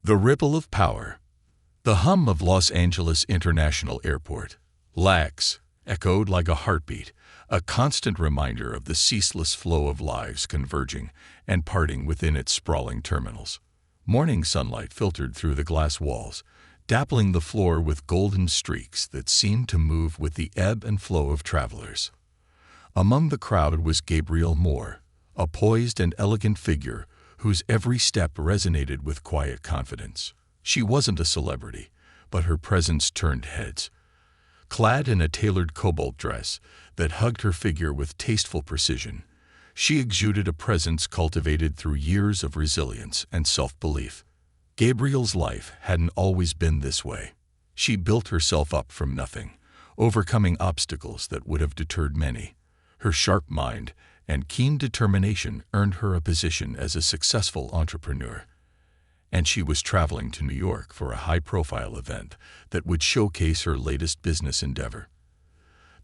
The ripple of power. The hum of Los Angeles International Airport, LAX, echoed like a heartbeat, a constant reminder of the ceaseless flow of lives converging and parting within its sprawling terminals. Morning sunlight filtered through the glass walls, dappling the floor with golden streaks that seemed to move with the ebb and flow of travelers. Among the crowd was Gabrielle Moore, a poised and elegant figure whose every step resonated with quiet confidence. She wasn't a celebrity, but her presence turned heads. Clad in a tailored cobalt dress that hugged her figure with tasteful precision, she exuded a presence cultivated through years of resilience and self-belief. Gabrielle's life hadn't always been this way. She built herself up from nothing, overcoming obstacles that would have deterred many. Her sharp mind and keen determination earned her a position as a successful entrepreneur. And she was traveling to New York for a high-profile event that would showcase her latest business endeavor.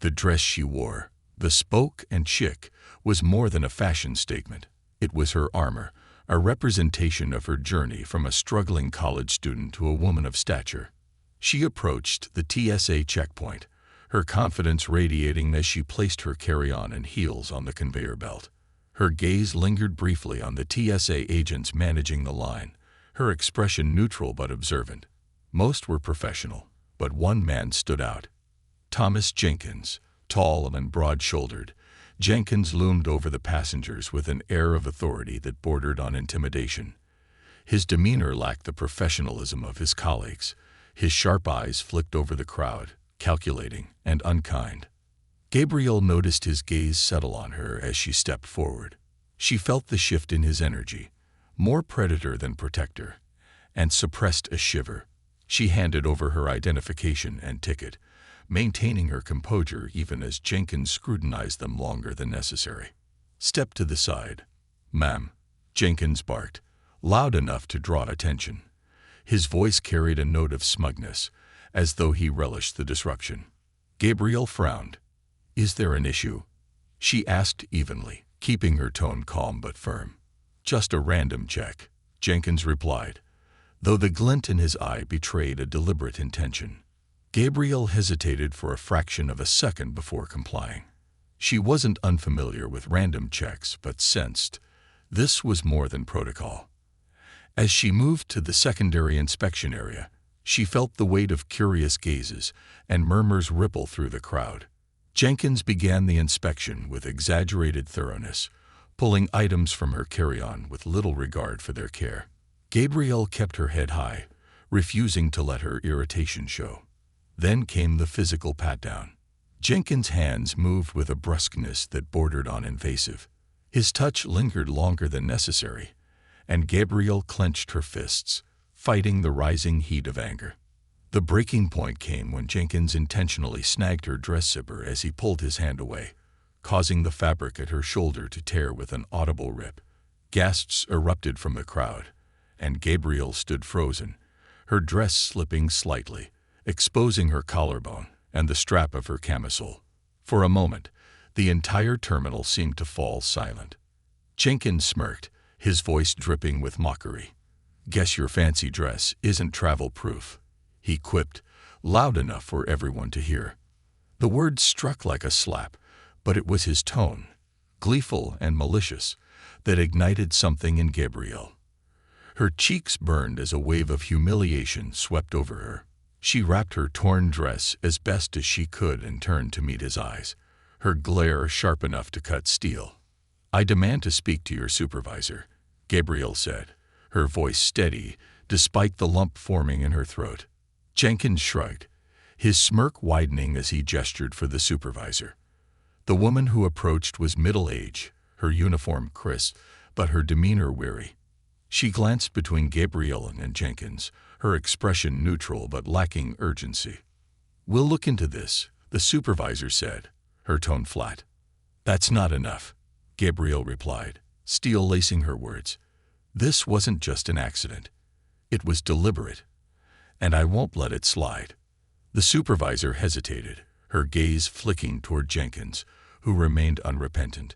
The dress she wore, bespoke and chic, was more than a fashion statement. It was her armor, a representation of her journey from a struggling college student to a woman of stature. She approached the TSA checkpoint, her confidence radiating as she placed her carry-on and heels on the conveyor belt. Her gaze lingered briefly on the TSA agents managing the line, her expression neutral but observant. Most were professional, but one man stood out. Thomas Jenkins, tall and broad-shouldered, Jenkins loomed over the passengers with an air of authority that bordered on intimidation. His demeanor lacked the professionalism of his colleagues. His sharp eyes flicked over the crowd, calculating and unkind. Gabrielle noticed his gaze settle on her as she stepped forward. She felt the shift in his energy, more predator than protector, and suppressed a shiver. She handed over her identification and ticket, maintaining her composure even as Jenkins scrutinized them longer than necessary. "Step to the side, ma'am," Jenkins barked, loud enough to draw attention. His voice carried a note of smugness, as though he relished the disruption. Gabrielle frowned. "Is there an issue?" she asked evenly, keeping her tone calm but firm. "Just a random check," Jenkins replied, though the glint in his eye betrayed a deliberate intention. Gabrielle hesitated for a fraction of a second before complying. She wasn't unfamiliar with random checks, but sensed this was more than protocol. As she moved to the secondary inspection area, she felt the weight of curious gazes and murmurs ripple through the crowd. Jenkins began the inspection with exaggerated thoroughness, pulling items from her carry-on with little regard for their care. Gabrielle kept her head high, refusing to let her irritation show. Then came the physical pat-down. Jenkins' hands moved with a brusqueness that bordered on invasive. His touch lingered longer than necessary, and Gabrielle clenched her fists, fighting the rising heat of anger. The breaking point came when Jenkins intentionally snagged her dress zipper as he pulled his hand away, causing the fabric at her shoulder to tear with an audible rip. Gasps erupted from the crowd, and Gabrielle stood frozen, her dress slipping slightly, exposing her collarbone and the strap of her camisole. For a moment, the entire terminal seemed to fall silent. Jenkins smirked, his voice dripping with mockery. "Guess your fancy dress isn't travel-proof," he quipped, loud enough for everyone to hear. The words struck like a slap, but it was his tone, gleeful and malicious, that ignited something in Gabrielle. Her cheeks burned as a wave of humiliation swept over her. She wrapped her torn dress as best as she could and turned to meet his eyes, her glare sharp enough to cut steel. "I demand to speak to your supervisor," Gabrielle said, her voice steady despite the lump forming in her throat. Jenkins shrugged, his smirk widening as he gestured for the supervisor. The woman who approached was middle-aged, her uniform crisp, but her demeanor weary. She glanced between Gabrielle and Jenkins, her expression neutral but lacking urgency. "We'll look into this," the supervisor said, her tone flat. "That's not enough," Gabrielle replied, steel lacing her words. "This wasn't just an accident. It was deliberate, and I won't let it slide." The supervisor hesitated, her gaze flicking toward Jenkins, who remained unrepentant.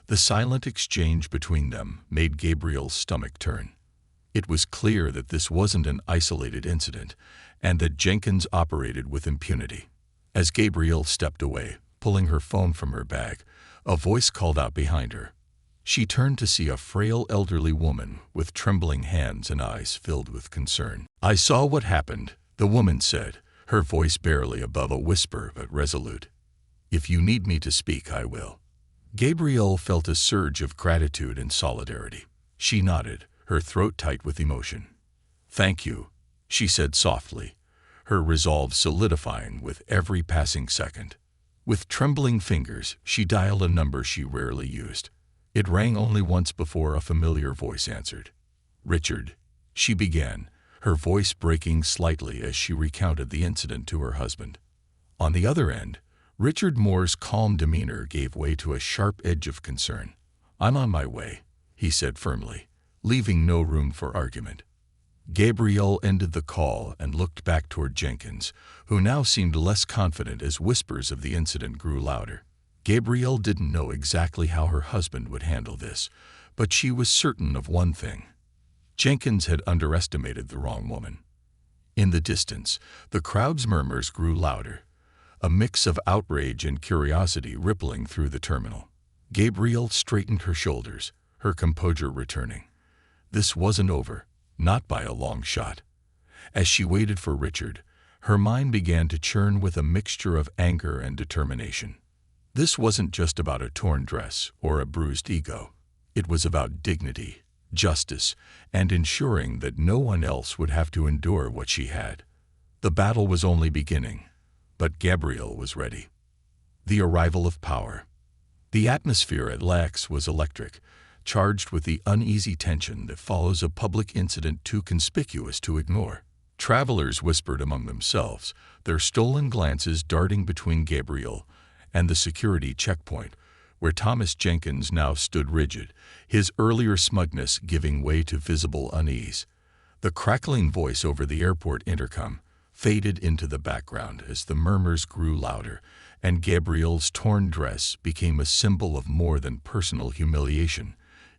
The silent exchange between them made Gabrielle's stomach turn. It was clear that this wasn't an isolated incident, and that Jenkins operated with impunity. As Gabrielle stepped away, pulling her phone from her bag, a voice called out behind her. She turned to see a frail elderly woman with trembling hands and eyes filled with concern. "I saw what happened," the woman said, her voice barely above a whisper but resolute. "If you need me to speak, I will." Gabrielle felt a surge of gratitude and solidarity. She nodded, her throat tight with emotion. "Thank you," she said softly, her resolve solidifying with every passing second. With trembling fingers, she dialed a number she rarely used. It rang only once before a familiar voice answered. "Richard," she began, her voice breaking slightly as she recounted the incident to her husband. On the other end, Richard Moore's calm demeanor gave way to a sharp edge of concern. "I'm on my way," he said firmly, leaving no room for argument. Gabrielle ended the call and looked back toward Jenkins, who now seemed less confident as whispers of the incident grew louder. Gabrielle didn't know exactly how her husband would handle this, but she was certain of one thing. Jenkins had underestimated the wrong woman. In the distance, the crowd's murmurs grew louder, a mix of outrage and curiosity rippling through the terminal. Gabrielle straightened her shoulders, her composure returning. This wasn't over, not by a long shot. As she waited for Richard, her mind began to churn with a mixture of anger and determination. This wasn't just about a torn dress or a bruised ego. It was about dignity, justice, and ensuring that no one else would have to endure what she had. The battle was only beginning, but Gabrielle was ready. The arrival of power. The atmosphere at LAX was electric, charged with the uneasy tension that follows a public incident too conspicuous to ignore. Travelers whispered among themselves, their stolen glances darting between Gabrielle and the security checkpoint, where Thomas Jenkins now stood rigid, his earlier smugness giving way to visible unease. The crackling voice over the airport intercom faded into the background as the murmurs grew louder, and Gabrielle's torn dress became a symbol of more than personal humiliation.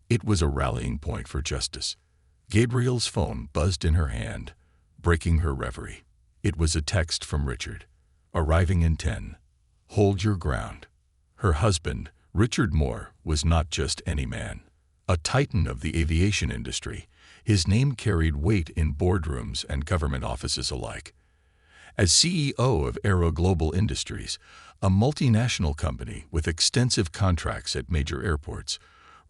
It was a rallying point for justice. Gabrielle's phone buzzed in her hand, breaking her reverie. It was a text from Richard. "Arriving in 10. Hold your ground." Her husband, Richard Moore, was not just any man. A titan of the aviation industry, his name carried weight in boardrooms and government offices alike. As CEO of Aero Global Industries, a multinational company with extensive contracts at major airports,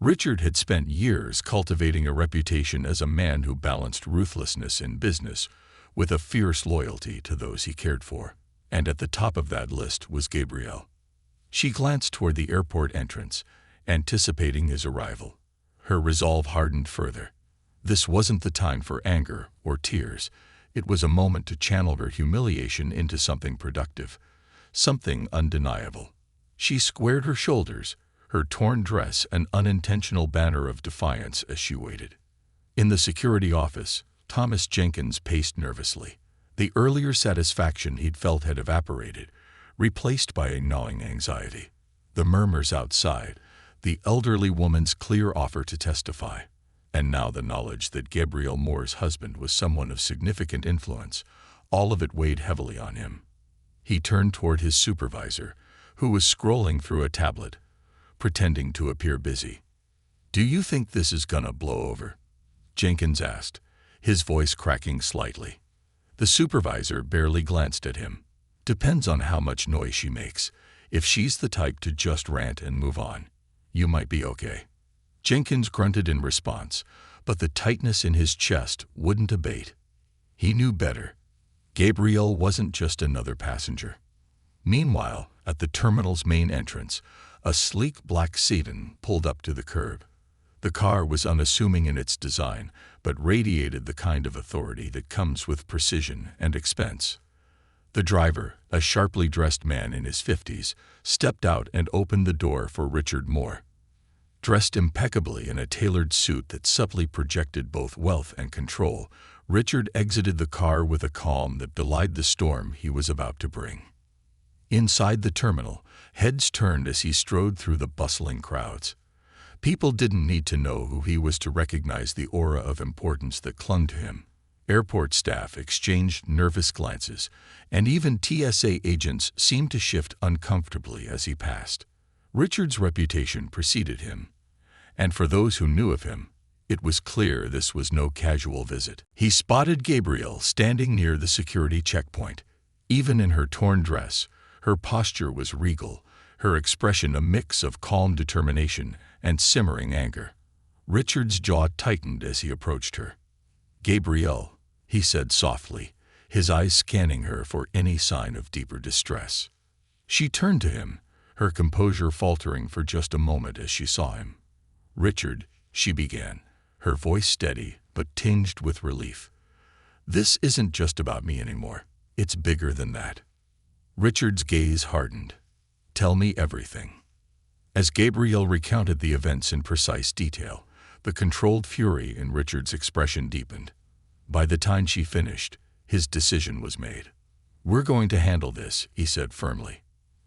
Richard had spent years cultivating a reputation as a man who balanced ruthlessness in business with a fierce loyalty to those he cared for. And at the top of that list was Gabrielle. She glanced toward the airport entrance, anticipating his arrival. Her resolve hardened further. This wasn't the time for anger or tears. It was a moment to channel her humiliation into something productive, something undeniable. She squared her shoulders, her torn dress an unintentional banner of defiance as she waited. In the security office, Thomas Jenkins paced nervously. The earlier satisfaction he'd felt had evaporated, replaced by a gnawing anxiety. The murmurs outside, the elderly woman's clear offer to testify, and now the knowledge that Gabrielle Moore's husband was someone of significant influence, all of it weighed heavily on him. He turned toward his supervisor, who was scrolling through a tablet, pretending to appear busy. "Do you think this is gonna blow over?" Jenkins asked, his voice cracking slightly. The supervisor barely glanced at him. "Depends on how much noise she makes. If she's the type to just rant and move on, you might be okay." Jenkins grunted in response, but the tightness in his chest wouldn't abate. He knew better. Gabrielle wasn't just another passenger. Meanwhile, at the terminal's main entrance, a sleek black sedan pulled up to the curb. The car was unassuming in its design, but radiated the kind of authority that comes with precision and expense. The driver, a sharply dressed man in his 50s, stepped out and opened the door for Richard Moore. Dressed impeccably in a tailored suit that subtly projected both wealth and control, Richard exited the car with a calm that belied the storm he was about to bring. Inside the terminal, heads turned as he strode through the bustling crowds. People didn't need to know who he was to recognize the aura of importance that clung to him. Airport staff exchanged nervous glances, and even TSA agents seemed to shift uncomfortably as he passed. Richard's reputation preceded him, and for those who knew of him, it was clear this was no casual visit. He spotted Gabrielle standing near the security checkpoint. Even in her torn dress, her posture was regal, her expression a mix of calm determination and simmering anger. Richard's jaw tightened as he approached her. "Gabrielle," he said softly, his eyes scanning her for any sign of deeper distress. She turned to him, her composure faltering for just a moment as she saw him. "Richard," she began, her voice steady but tinged with relief. "This isn't just about me anymore. It's bigger than that." Richard's gaze hardened. "Tell me everything." As Gabrielle recounted the events in precise detail, the controlled fury in Richard's expression deepened. By the time she finished, his decision was made. "We're going to handle this," he said firmly.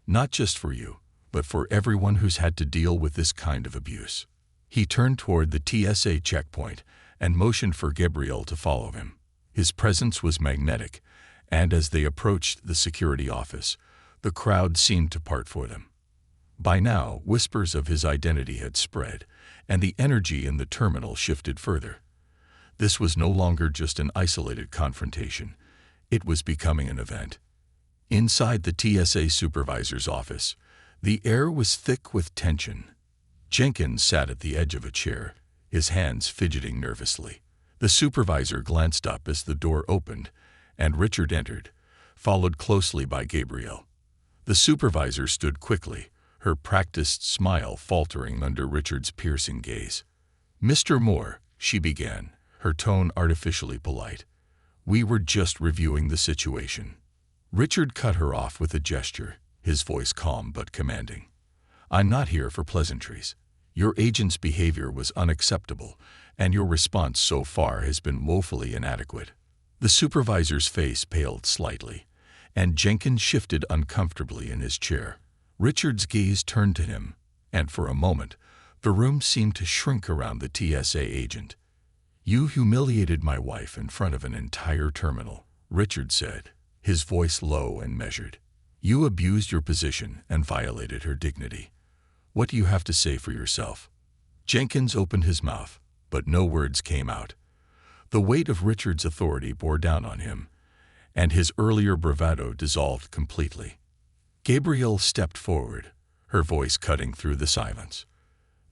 "Not just for you, but for everyone who's had to deal with this kind of abuse." He turned toward the TSA checkpoint and motioned for Gabrielle to follow him. His presence was magnetic, and as they approached the security office, the crowd seemed to part for them. By now, whispers of his identity had spread, and the energy in the terminal shifted further. This was no longer just an isolated confrontation. It was becoming an event. Inside the TSA supervisor's office, the air was thick with tension. Jenkins sat at the edge of a chair, his hands fidgeting nervously. The supervisor glanced up as the door opened, and Richard entered, followed closely by Gabrielle. The supervisor stood quickly, her practiced smile faltering under Richard's piercing gaze. "Mr. Moore," she began, her tone artificially polite, "we were just reviewing the situation." Richard cut her off with a gesture, his voice calm but commanding. "I'm not here for pleasantries. Your agent's behavior was unacceptable, and your response so far has been woefully inadequate." The supervisor's face paled slightly, and Jenkins shifted uncomfortably in his chair. Richard's gaze turned to him, and for a moment, the room seemed to shrink around the TSA agent. "You humiliated my wife in front of an entire terminal," Richard said, his voice low and measured. "You abused your position and violated her dignity. What do you have to say for yourself?" Jenkins opened his mouth, but no words came out. The weight of Richard's authority bore down on him, and his earlier bravado dissolved completely. Gabrielle stepped forward, her voice cutting through the silence.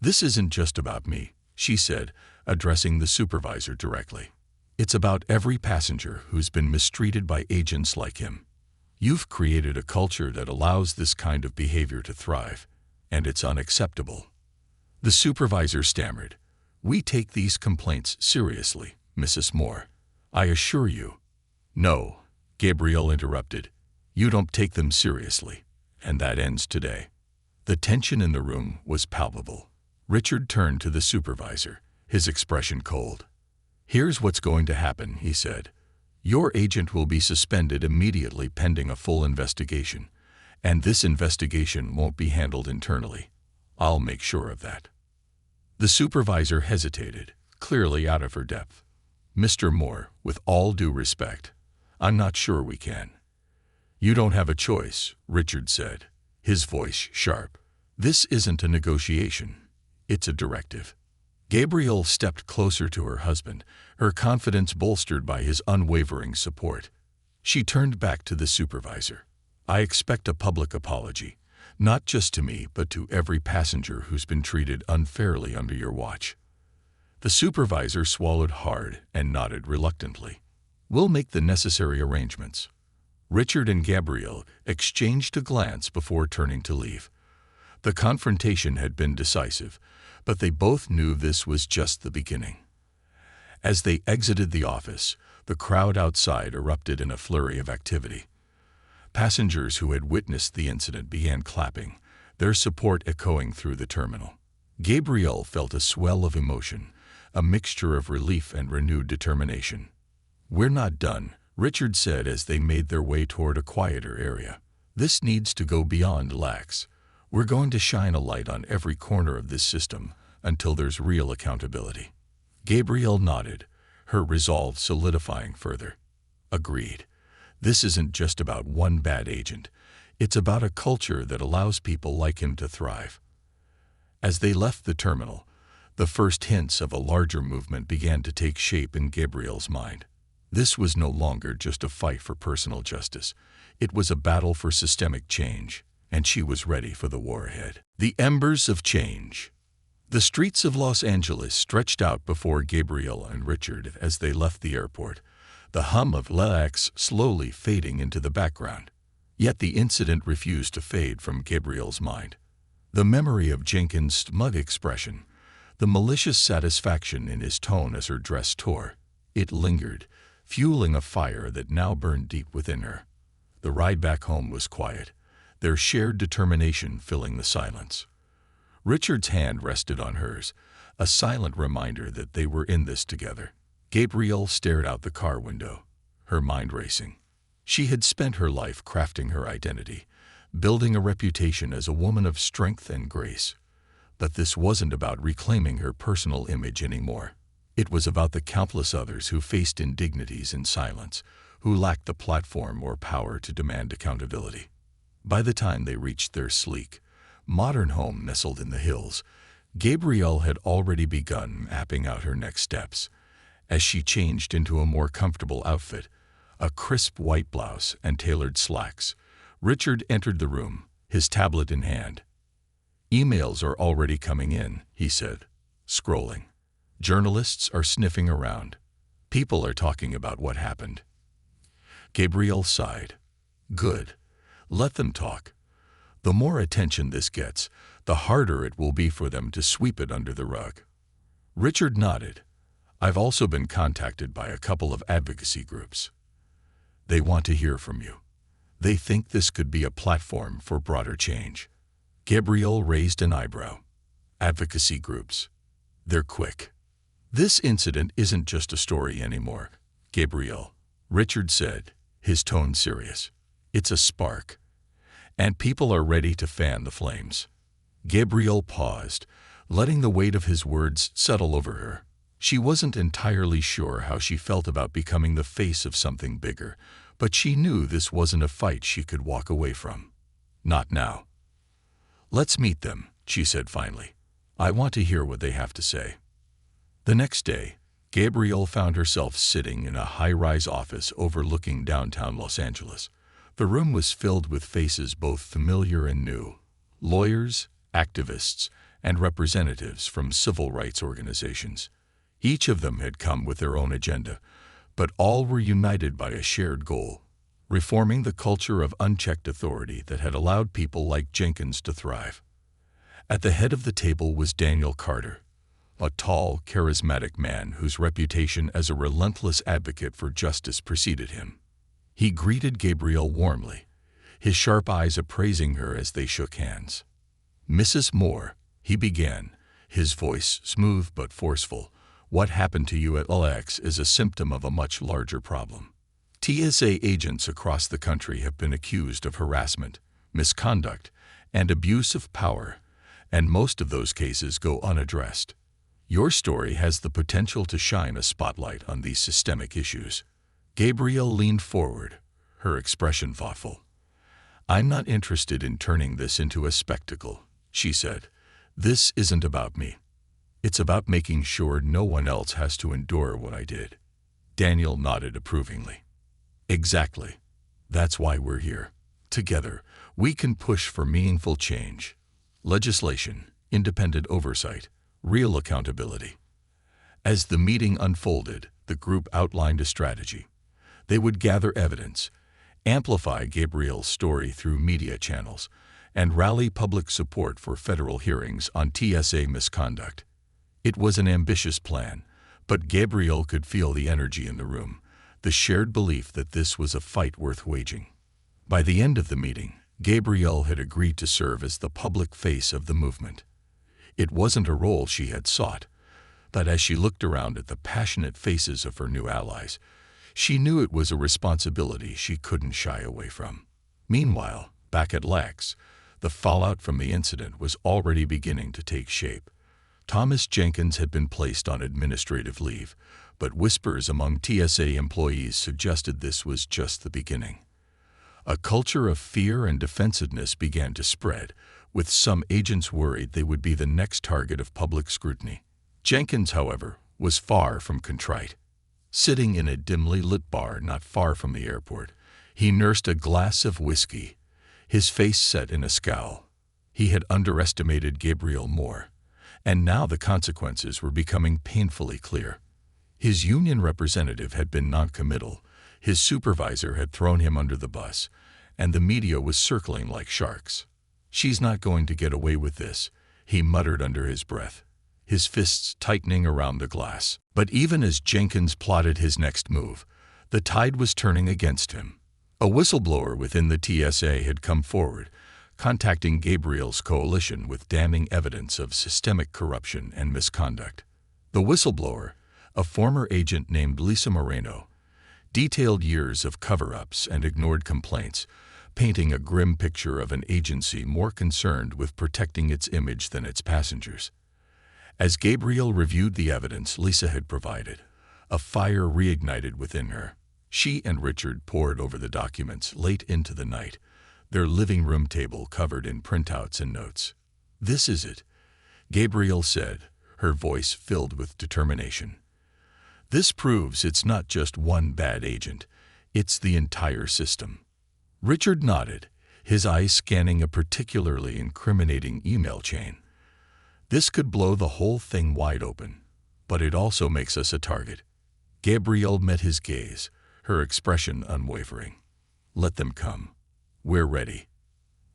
"This isn't just about me," she said, addressing the supervisor directly. "It's about every passenger who's been mistreated by agents like him. You've created a culture that allows this kind of behavior to thrive, and it's unacceptable." The supervisor stammered, "We take these complaints seriously, Mrs. Moore. I assure you." "No," Gabrielle interrupted. "You don't take them seriously, and that ends today." The tension in the room was palpable. Richard turned to the supervisor, his expression cold. "Here's what's going to happen," he said. "Your agent will be suspended immediately pending a full investigation, and this investigation won't be handled internally. I'll make sure of that." The supervisor hesitated, clearly out of her depth. "Mr. Moore, with all due respect, I'm not sure we can." "You don't have a choice," Richard said, his voice sharp. "This isn't a negotiation. It's a directive." Gabrielle stepped closer to her husband, her confidence bolstered by his unwavering support. She turned back to the supervisor. "I expect a public apology, not just to me but to every passenger who's been treated unfairly under your watch." The supervisor swallowed hard and nodded reluctantly. "We'll make the necessary arrangements." Richard and Gabrielle exchanged a glance before turning to leave. The confrontation had been decisive, but they both knew this was just the beginning. As they exited the office, the crowd outside erupted in a flurry of activity. Passengers who had witnessed the incident began clapping, their support echoing through the terminal. Gabrielle felt a swell of emotion, a mixture of relief and renewed determination. "We're not done," Richard said as they made their way toward a quieter area. "This needs to go beyond lax. We're going to shine a light on every corner of this system, until there's real accountability. Gabrielle nodded, her resolve solidifying further. Agreed. This isn't just about one bad agent. It's about a culture that allows people like him to thrive. As they left the terminal, the first hints of a larger movement began to take shape in Gabrielle's mind. This was no longer just a fight for personal justice. It was a battle for systemic change, and she was ready for the war ahead. The embers of change. The streets of Los Angeles stretched out before Gabrielle and Richard as they left the airport, the hum of LAX slowly fading into the background. Yet the incident refused to fade from Gabrielle's mind. The memory of Jenkins' smug expression, the malicious satisfaction in his tone as her dress tore, it lingered, fueling a fire that now burned deep within her. The ride back home was quiet, their shared determination filling the silence. Richard's hand rested on hers, a silent reminder that they were in this together. Gabrielle stared out the car window, her mind racing. She had spent her life crafting her identity, building a reputation as a woman of strength and grace. But this wasn't about reclaiming her personal image anymore. It was about the countless others who faced indignities in silence, who lacked the platform or power to demand accountability. By the time they reached their sleek, modern home nestled in the hills, Gabrielle had already begun mapping out her next steps. As she changed into a more comfortable outfit, a crisp white blouse and tailored slacks, Richard entered the room, his tablet in hand. "Emails are already coming in," he said, scrolling. "Journalists are sniffing around. People are talking about what happened." Gabrielle sighed. "Good. Let them talk. The more attention this gets, the harder it will be for them to sweep it under the rug." Richard nodded. "I've also been contacted by a couple of advocacy groups. They want to hear from you. They think this could be a platform for broader change." Gabrielle raised an eyebrow. "Advocacy groups. They're quick." "This incident isn't just a story anymore, Gabrielle," Richard said, his tone serious. "It's a spark. And people are ready to fan the flames." Gabrielle paused, letting the weight of his words settle over her. She wasn't entirely sure how she felt about becoming the face of something bigger, but she knew this wasn't a fight she could walk away from. Not now. "Let's meet them," she said finally. "I want to hear what they have to say." The next day, Gabrielle found herself sitting in a high-rise office overlooking downtown Los Angeles. The room was filled with faces both familiar and new: lawyers, activists, and representatives from civil rights organizations. Each of them had come with their own agenda, but all were united by a shared goal: reforming the culture of unchecked authority that had allowed people like Jenkins to thrive. At the head of the table was Daniel Carter, a tall, charismatic man whose reputation as a relentless advocate for justice preceded him. He greeted Gabrielle warmly, his sharp eyes appraising her as they shook hands. "Mrs. Moore," he began, his voice smooth but forceful, "what happened to you at LAX is a symptom of a much larger problem. TSA agents across the country have been accused of harassment, misconduct, and abuse of power, and most of those cases go unaddressed. Your story has the potential to shine a spotlight on these systemic issues." Gabrielle leaned forward, her expression thoughtful. "I'm not interested in turning this into a spectacle," she said. "This isn't about me. It's about making sure no one else has to endure what I did." Daniel nodded approvingly. "Exactly. That's why we're here. Together, we can push for meaningful change. Legislation, independent oversight, real accountability." As the meeting unfolded, the group outlined a strategy. They would gather evidence, amplify Gabrielle's story through media channels, and rally public support for federal hearings on TSA misconduct. It was an ambitious plan, but Gabrielle could feel the energy in the room, the shared belief that this was a fight worth waging. By the end of the meeting, Gabrielle had agreed to serve as the public face of the movement. It wasn't a role she had sought, but as she looked around at the passionate faces of her new allies, she knew it was a responsibility she couldn't shy away from. Meanwhile, back at LAX, the fallout from the incident was already beginning to take shape. Thomas Jenkins had been placed on administrative leave, but whispers among TSA employees suggested this was just the beginning. A culture of fear and defensiveness began to spread, with some agents worried they would be the next target of public scrutiny. Jenkins, however, was far from contrite. Sitting in a dimly lit bar not far from the airport, he nursed a glass of whiskey, his face set in a scowl. He had underestimated Gabriel Moore, and now the consequences were becoming painfully clear. His union representative had been noncommittal, his supervisor had thrown him under the bus, and the media was circling like sharks. "She's not going to get away with this," he muttered under his breath, his fists tightening around the glass. But even as Jenkins plotted his next move, the tide was turning against him. A whistleblower within the TSA had come forward, contacting Gabriel's coalition with damning evidence of systemic corruption and misconduct. The whistleblower, a former agent named Lisa Moreno, detailed years of cover-ups and ignored complaints, painting a grim picture of an agency more concerned with protecting its image than its passengers. As Gabriel reviewed the evidence Lisa had provided, a fire reignited within her. She and Richard pored over the documents late into the night, their living room table covered in printouts and notes. "This is it," Gabriel said, her voice filled with determination. "This proves it's not just one bad agent, it's the entire system." Richard nodded, his eyes scanning a particularly incriminating email chain. "This could blow the whole thing wide open, but it also makes us a target." Gabrielle met his gaze, her expression unwavering. "Let them come. We're ready."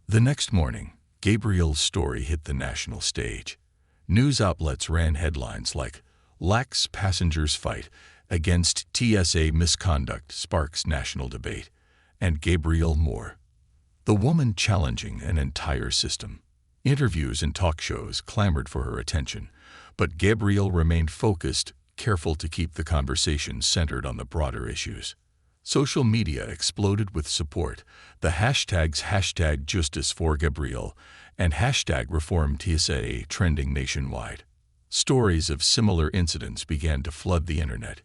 The next morning, Gabriel's story hit the national stage. News outlets ran headlines like, "Lax Passengers Fight Against TSA Misconduct Sparks National Debate," and Gabriel Moore, the woman challenging an entire system. Interviews and talk shows clamored for her attention, but Gabriel remained focused, careful to keep the conversation centered on the broader issues. Social media exploded with support, the hashtags #JusticeForGabriel and #ReformTSA trending nationwide. Stories of similar incidents began to flood the internet,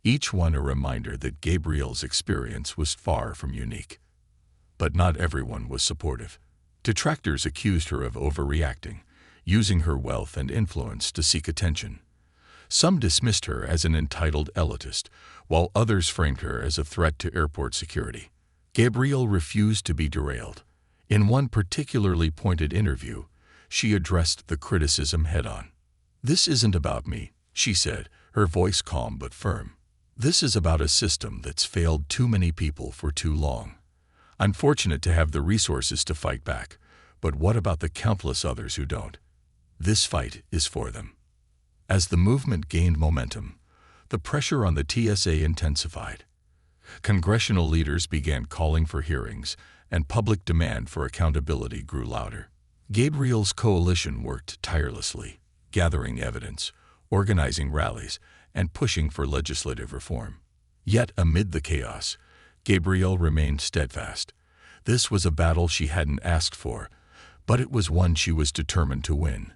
each one a reminder that Gabriel's experience was far from unique. But not everyone was supportive. Detractors accused her of overreacting, using her wealth and influence to seek attention. Some dismissed her as an entitled elitist, while others framed her as a threat to airport security. Gabrielle refused to be derailed. In one particularly pointed interview, she addressed the criticism head-on. "This isn't about me," she said, her voice calm but firm. "This is about a system that's failed too many people for too long. I'm fortunate to have the resources to fight back, but what about the countless others who don't? This fight is for them." As the movement gained momentum, the pressure on the TSA intensified. Congressional leaders began calling for hearings, and public demand for accountability grew louder. Gabriel's coalition worked tirelessly, gathering evidence, organizing rallies, and pushing for legislative reform. Yet amid the chaos, Gabrielle remained steadfast. This was a battle she hadn't asked for, but it was one she was determined to win.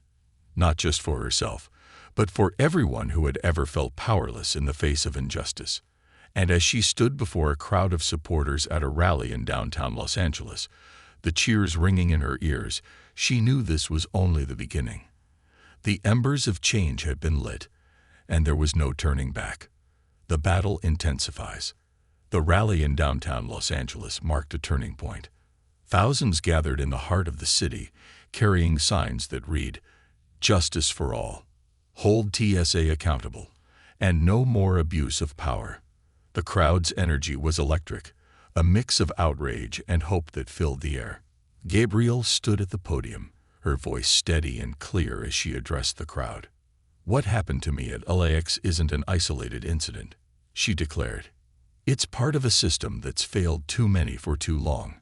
Not just for herself, but for everyone who had ever felt powerless in the face of injustice. And as she stood before a crowd of supporters at a rally in downtown Los Angeles, the cheers ringing in her ears, she knew this was only the beginning. The embers of change had been lit, and there was no turning back. The battle intensifies. The rally in downtown Los Angeles marked a turning point. Thousands gathered in the heart of the city, carrying signs that read, "Justice for all," "Hold TSA accountable," and "No more abuse of power." The crowd's energy was electric, a mix of outrage and hope that filled the air. Gabrielle stood at the podium, her voice steady and clear as she addressed the crowd. "What happened to me at LAX isn't an isolated incident," she declared. "It's part of a system that's failed too many for too long.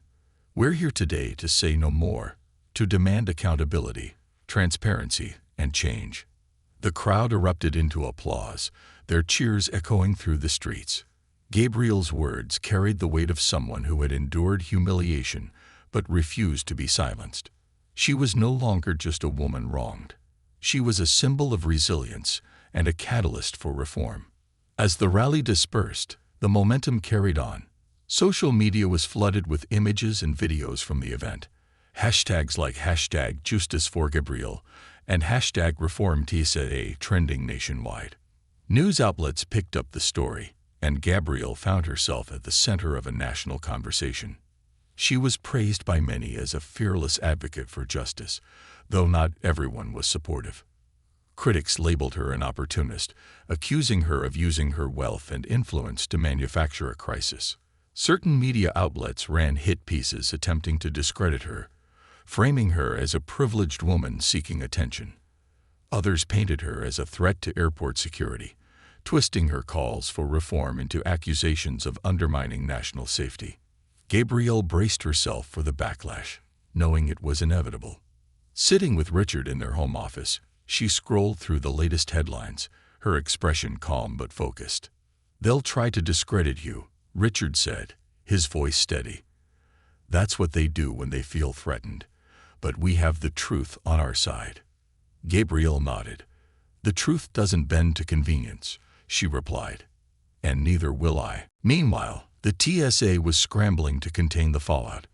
We're here today to say no more, to demand accountability, transparency, and change." The crowd erupted into applause, their cheers echoing through the streets. Gabriel's words carried the weight of someone who had endured humiliation but refused to be silenced. She was no longer just a woman wronged. She was a symbol of resilience and a catalyst for reform. As the rally dispersed, the momentum carried on. Social media was flooded with images and videos from the event. Hashtags like #JusticeForGabrielle and #ReformTSA trending nationwide. News outlets picked up the story, and Gabrielle found herself at the center of a national conversation. She was praised by many as a fearless advocate for justice, though not everyone was supportive. Critics labeled her an opportunist, accusing her of using her wealth and influence to manufacture a crisis. Certain media outlets ran hit pieces attempting to discredit her, framing her as a privileged woman seeking attention. Others painted her as a threat to airport security, twisting her calls for reform into accusations of undermining national safety. Gabrielle braced herself for the backlash, knowing it was inevitable. Sitting with Richard in their home office, she scrolled through the latest headlines, her expression calm but focused. "They'll try to discredit you," Richard said, his voice steady. "That's what they do when they feel threatened. But we have the truth on our side." Gabrielle nodded. "The truth doesn't bend to convenience," she replied. "And neither will I." Meanwhile, the TSA was scrambling to contain the fallout.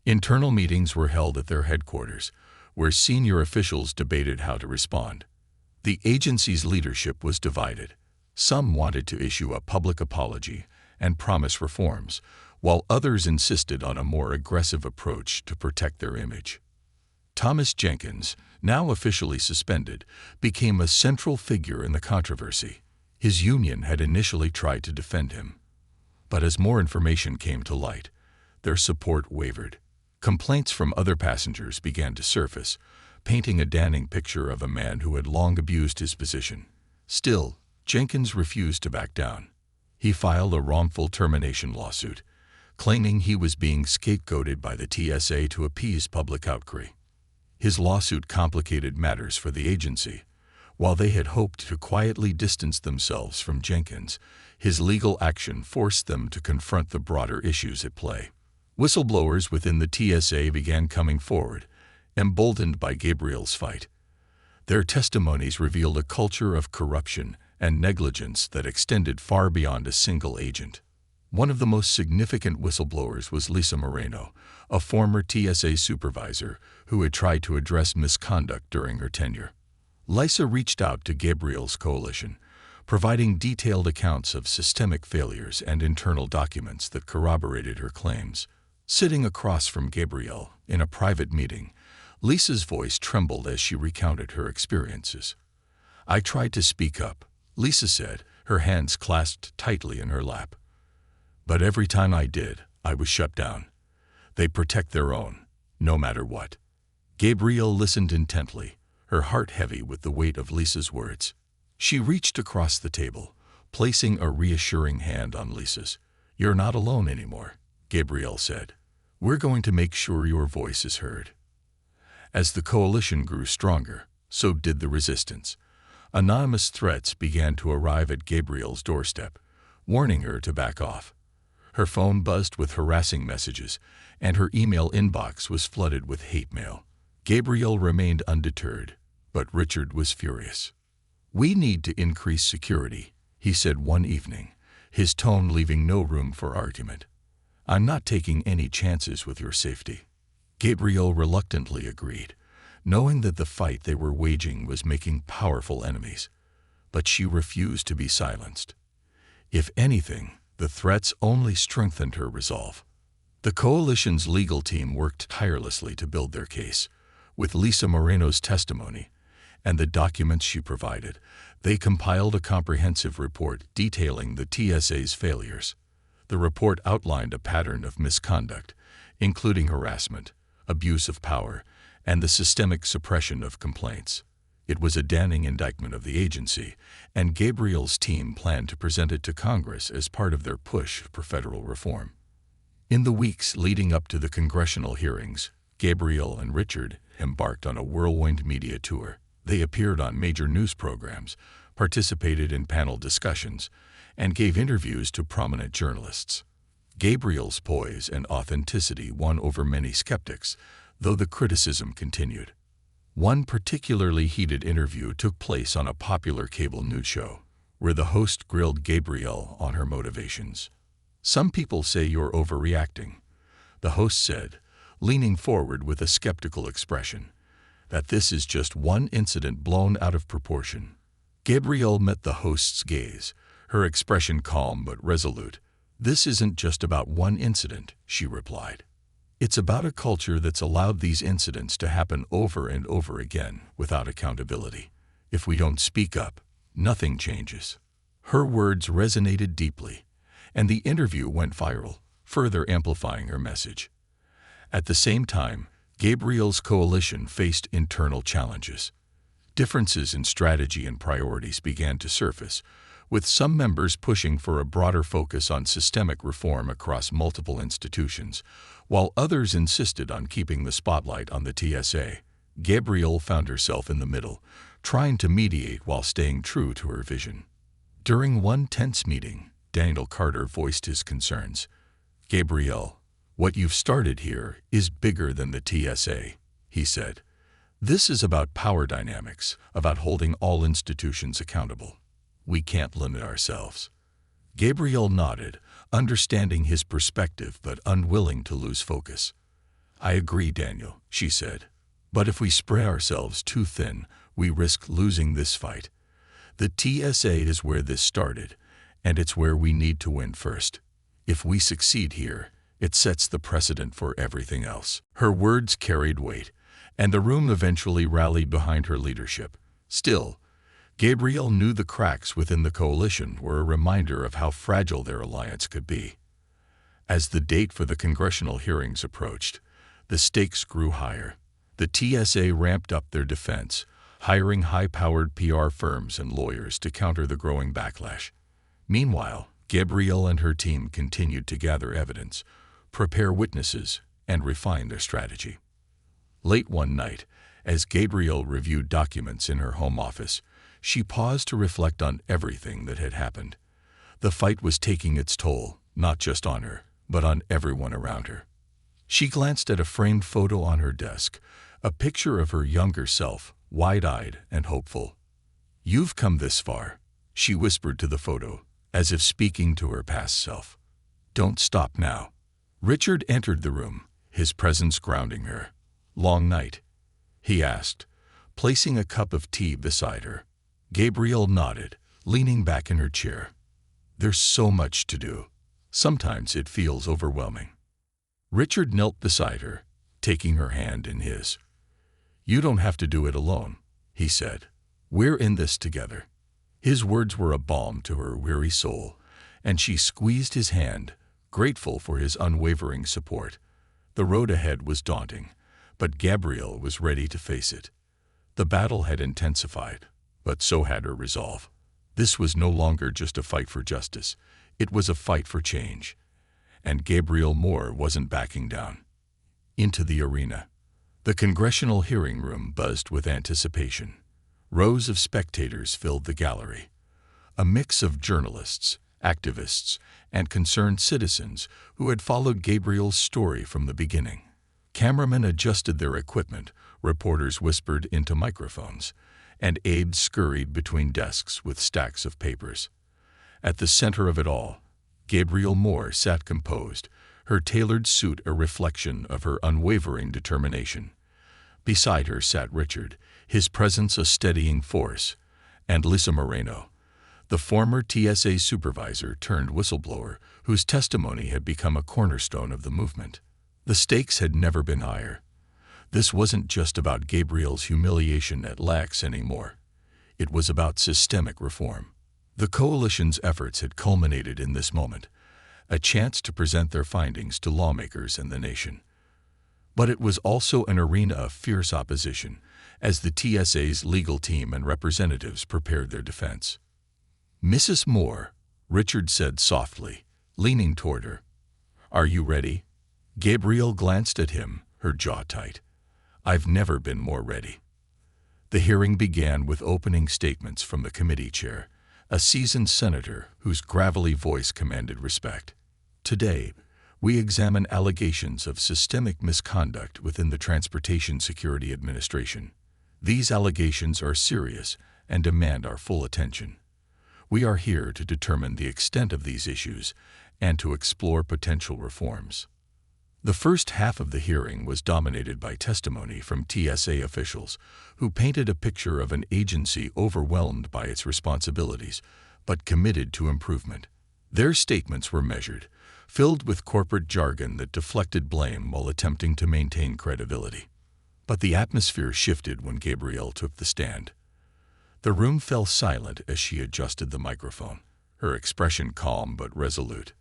Internal meetings were held at their headquarters, where senior officials debated how to respond. The agency's leadership was divided. Some wanted to issue a public apology and promise reforms, while others insisted on a more aggressive approach to protect their image. Thomas Jenkins, now officially suspended, became a central figure in the controversy. His union had initially tried to defend him. But as more information came to light, their support wavered. Complaints from other passengers began to surface, painting a damning picture of a man who had long abused his position. Still, Jenkins refused to back down. He filed a wrongful termination lawsuit, claiming he was being scapegoated by the TSA to appease public outcry. His lawsuit complicated matters for the agency. While they had hoped to quietly distance themselves from Jenkins, his legal action forced them to confront the broader issues at play. Whistleblowers within the TSA began coming forward, emboldened by Gabrielle's fight. Their testimonies revealed a culture of corruption and negligence that extended far beyond a single agent. One of the most significant whistleblowers was Lisa Moreno, a former TSA supervisor who had tried to address misconduct during her tenure. Lisa reached out to Gabrielle's coalition, providing detailed accounts of systemic failures and internal documents that corroborated her claims. Sitting across from Gabrielle in a private meeting, Lisa's voice trembled as she recounted her experiences. "I tried to speak up," Lisa said, her hands clasped tightly in her lap. "But every time I did, I was shut down. They protect their own, no matter what." Gabrielle listened intently, her heart heavy with the weight of Lisa's words. She reached across the table, placing a reassuring hand on Lisa's. "You're not alone anymore," Gabrielle said. "We're going to make sure your voice is heard." As the coalition grew stronger, so did the resistance. Anonymous threats began to arrive at Gabrielle's doorstep, warning her to back off. Her phone buzzed with harassing messages, and her email inbox was flooded with hate mail. Gabrielle remained undeterred, but Richard was furious. "We need to increase security," he said one evening, his tone leaving no room for argument. "I'm not taking any chances with your safety." Gabrielle reluctantly agreed, knowing that the fight they were waging was making powerful enemies. But she refused to be silenced. If anything, the threats only strengthened her resolve. The coalition's legal team worked tirelessly to build their case. With Lisa Moreno's testimony and the documents she provided, they compiled a comprehensive report detailing the TSA's failures. The report outlined a pattern of misconduct, including harassment, abuse of power, and the systemic suppression of complaints. It was a damning indictment of the agency, and Gabrielle's team planned to present it to Congress as part of their push for federal reform. In the weeks leading up to the congressional hearings, Gabrielle and Richard embarked on a whirlwind media tour. They appeared on major news programs, participated in panel discussions, and gave interviews to prominent journalists. Gabrielle's poise and authenticity won over many skeptics, though the criticism continued. One particularly heated interview took place on a popular cable news show, where the host grilled Gabrielle on her motivations. "Some people say you're overreacting," the host said, leaning forward with a skeptical expression, "that this is just one incident blown out of proportion." Gabrielle met the host's gaze, her expression calm but resolute. "This isn't just about one incident," she replied. "It's about a culture that's allowed these incidents to happen over and over again without accountability. If we don't speak up, nothing changes." Her words resonated deeply, and the interview went viral, further amplifying her message. At the same time, Gabrielle's coalition faced internal challenges. Differences in strategy and priorities began to surface, with some members pushing for a broader focus on systemic reform across multiple institutions, while others insisted on keeping the spotlight on the TSA. Gabrielle found herself in the middle, trying to mediate while staying true to her vision. During one tense meeting, Daniel Carter voiced his concerns. "Gabrielle, what you've started here is bigger than the TSA," he said. "This is about power dynamics, about holding all institutions accountable. We can't limit ourselves." Gabrielle nodded, understanding his perspective but unwilling to lose focus. "I agree, Daniel," she said. "But if we spread ourselves too thin, we risk losing this fight. The TSA is where this started, and it's where we need to win first. If we succeed here, it sets the precedent for everything else." Her words carried weight, and the room eventually rallied behind her leadership. Still, Gabrielle knew the cracks within the coalition were a reminder of how fragile their alliance could be. As the date for the congressional hearings approached, the stakes grew higher. The TSA ramped up their defense, hiring high-powered PR firms and lawyers to counter the growing backlash. Meanwhile, Gabrielle and her team continued to gather evidence, prepare witnesses, and refine their strategy. Late one night, as Gabrielle reviewed documents in her home office, she paused to reflect on everything that had happened. The fight was taking its toll, not just on her, but on everyone around her. She glanced at a framed photo on her desk, a picture of her younger self, wide-eyed and hopeful. "You've come this far," she whispered to the photo, as if speaking to her past self. "Don't stop now." Richard entered the room, his presence grounding her. "Long night?" he asked, placing a cup of tea beside her. Gabrielle nodded, leaning back in her chair. "There's so much to do. Sometimes it feels overwhelming." Richard knelt beside her, taking her hand in his. "You don't have to do it alone," he said. "We're in this together." His words were a balm to her weary soul, and she squeezed his hand, grateful for his unwavering support. The road ahead was daunting, but Gabrielle was ready to face it. The battle had intensified, but so had her resolve. This was no longer just a fight for justice, it was a fight for change. And Gabrielle Moore wasn't backing down. Into the arena. The congressional hearing room buzzed with anticipation. Rows of spectators filled the gallery. A mix of journalists, activists, and concerned citizens who had followed Gabrielle's story from the beginning. Cameramen adjusted their equipment, reporters whispered into microphones, and aides scurried between desks with stacks of papers. At the center of it all, Gabrielle Moore sat composed, her tailored suit a reflection of her unwavering determination. Beside her sat Richard, his presence a steadying force, and Lisa Moreno, the former TSA supervisor turned whistleblower whose testimony had become a cornerstone of the movement. The stakes had never been higher. This wasn't just about Gabrielle's humiliation at LAX anymore. It was about systemic reform. The coalition's efforts had culminated in this moment, a chance to present their findings to lawmakers and the nation. But it was also an arena of fierce opposition, as the TSA's legal team and representatives prepared their defense. "Mrs. Moore," Richard said softly, leaning toward her. "Are you ready?" Gabrielle glanced at him, her jaw tight. "I've never been more ready." The hearing began with opening statements from the committee chair, a seasoned senator whose gravelly voice commanded respect. "Today, we examine allegations of systemic misconduct within the Transportation Security Administration. These allegations are serious and demand our full attention. We are here to determine the extent of these issues and to explore potential reforms. The first half of the hearing was dominated by testimony from TSA officials who painted a picture of an agency overwhelmed by its responsibilities, but committed to improvement. Their statements were measured, filled with corporate jargon that deflected blame while attempting to maintain credibility. But the atmosphere shifted when Gabrielle took the stand. The room fell silent as she adjusted the microphone, her expression calm but resolute.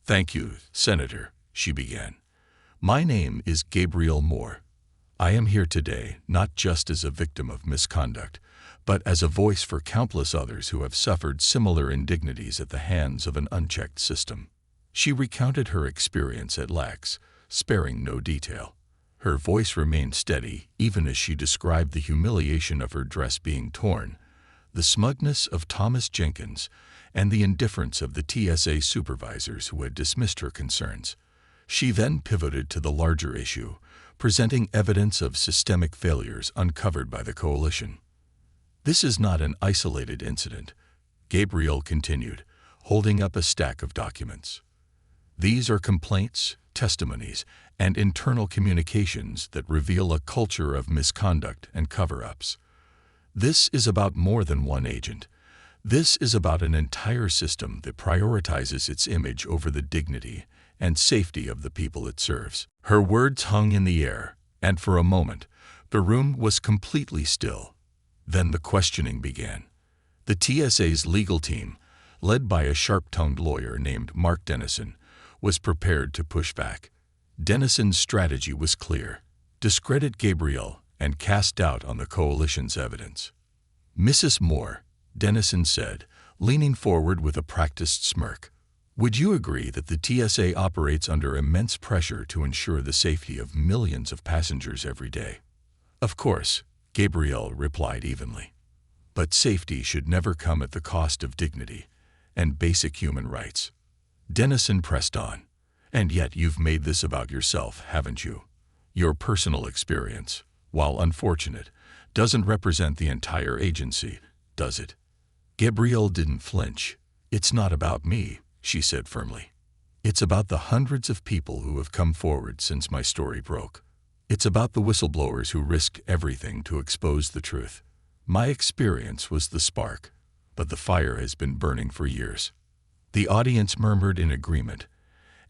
"Thank you, Senator," she began. "My name is Gabrielle Moore. I am here today not just as a victim of misconduct, but as a voice for countless others who have suffered similar indignities at the hands of an unchecked system." She recounted her experience at LAX, sparing no detail. Her voice remained steady even as she described the humiliation of her dress being torn, the smugness of Thomas Jenkins, and the indifference of the TSA supervisors who had dismissed her concerns. She then pivoted to the larger issue, presenting evidence of systemic failures uncovered by the coalition. "This is not an isolated incident," Gabrielle continued, holding up a stack of documents. "These are complaints, testimonies, and internal communications that reveal a culture of misconduct and cover-ups. This is about more than one agent. This is about an entire system that prioritizes its image over the dignity and safety of the people it serves." Her words hung in the air, and for a moment, the room was completely still. Then the questioning began. The TSA's legal team, led by a sharp-tongued lawyer named Mark Dennison, was prepared to push back. Dennison's strategy was clear: discredit Gabrielle and cast doubt on the coalition's evidence. "Mrs. Moore," Dennison said, leaning forward with a practiced smirk, "would you agree that the TSA operates under immense pressure to ensure the safety of millions of passengers every day?" "Of course," Gabrielle replied evenly. "But safety should never come at the cost of dignity and basic human rights." Dennison pressed on. "And yet you've made this about yourself, haven't you? Your personal experience, while unfortunate, doesn't represent the entire agency, does it?" Gabrielle didn't flinch. "It's not about me," she said firmly. "It's about the hundreds of people who have come forward since my story broke. It's about the whistleblowers who risked everything to expose the truth. My experience was the spark, but the fire has been burning for years." The audience murmured in agreement,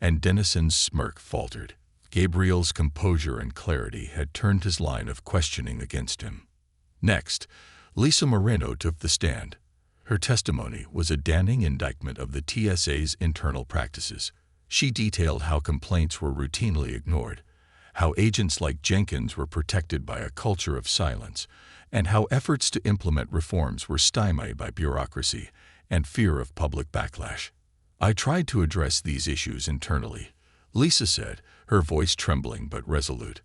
and Dennison's smirk faltered. Gabrielle's composure and clarity had turned his line of questioning against him. Next, Lisa Moreno took the stand. Her testimony was a damning indictment of the TSA's internal practices. She detailed how complaints were routinely ignored, how agents like Jenkins were protected by a culture of silence, and how efforts to implement reforms were stymied by bureaucracy and fear of public backlash. "I tried to address these issues internally," Lisa said, her voice trembling but resolute.